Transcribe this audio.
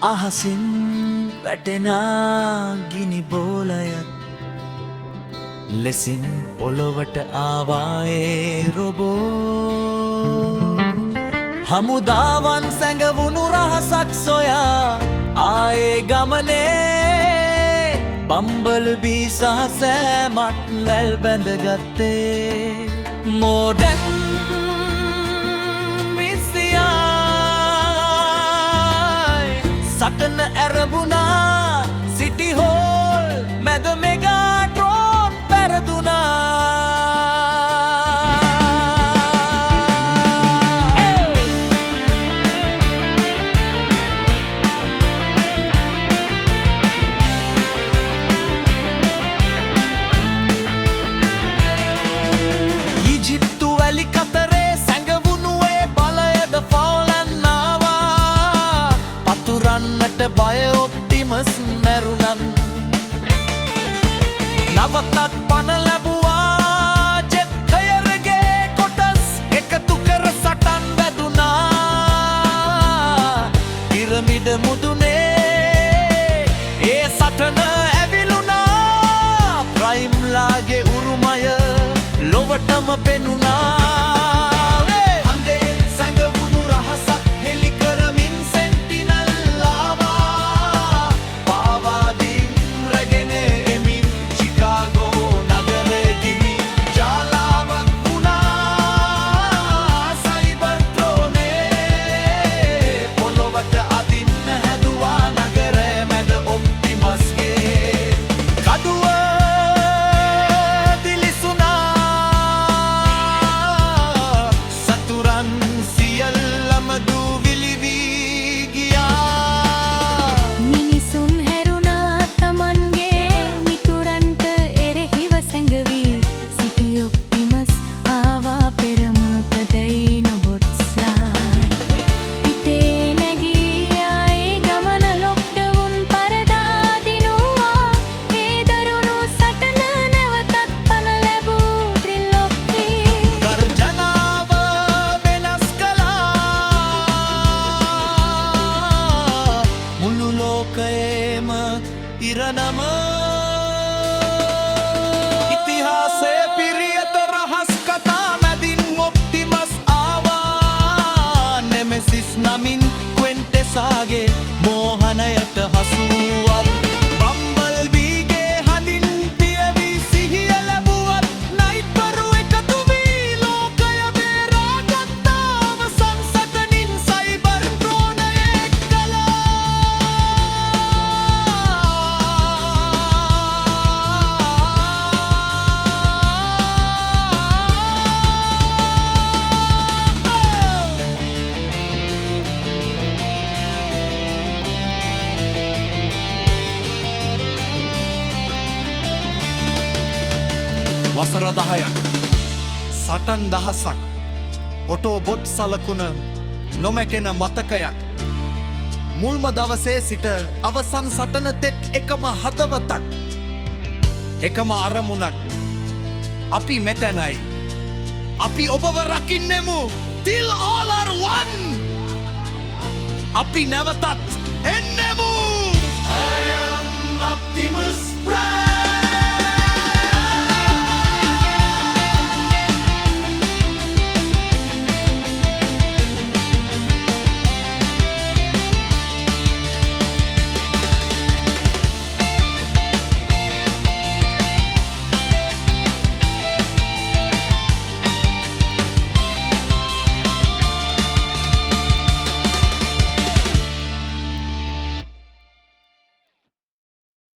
අහසින් වැටෙනා ගිනි බෝලයත් ලෙසින් පොළොවට ආවායේ රොබෝ හමුදාවන් සැඟවුණු රහසක් සොයා ආයේ ගමනේ බම්බල් බී සහ සෑමත් වැල් බැඳගත්තේ මෝඩන් සටන ඇරබුණා සිටි හෝල් මැද මෙගාට්‍රෝන් පැරදුනා ඊජිප්තු වැලි කතරේ සැඟවුණු ඒ බලයද ෆවුලන් ආවා පතුරන්නට බය ඔප්ටිමස් මැරුණන් නවතත් පණ ලැබුවා ජෙට් හයරගේ කොටස් එකතු කර සටන් වැදුනා පිරමිඩ මුදුනේ ඒ සටන ඇවිලුණා ප්‍රයිම්ලාගේ උරුමය ලොවටම පෙනුණා ඉරණම ඉතිහාසයේ පිරියත රහස් කතා මැදින් ඔප්ටිමස් ආවා නෙමෙසිස් නමින් ක්වෙන්ටෙසාගේ මෝහනයට හසුවත් බම්බල් බීගේ හඳින් පියවි සිහිය ලැබුවත් නයිට්වරු එකතු වී ලෝකය බේරාගත්තාම සංසතනින් සයිබර් ඩ්‍රෝනයෙක් කළා වසර 10ක් සටන් දහසක් ඔටෝ බොට් සලකුණ නොමැකෙන මතකයක් මුල්ම දවසේ සිට අවසන් සටන තෙක් එකම හදවතක් එකම අරමුණක් අපි මෙතැනයි අපි ඔබව රකින්නෙමු till all are one අපි නැවතත් එන්නෙමු I am Optimus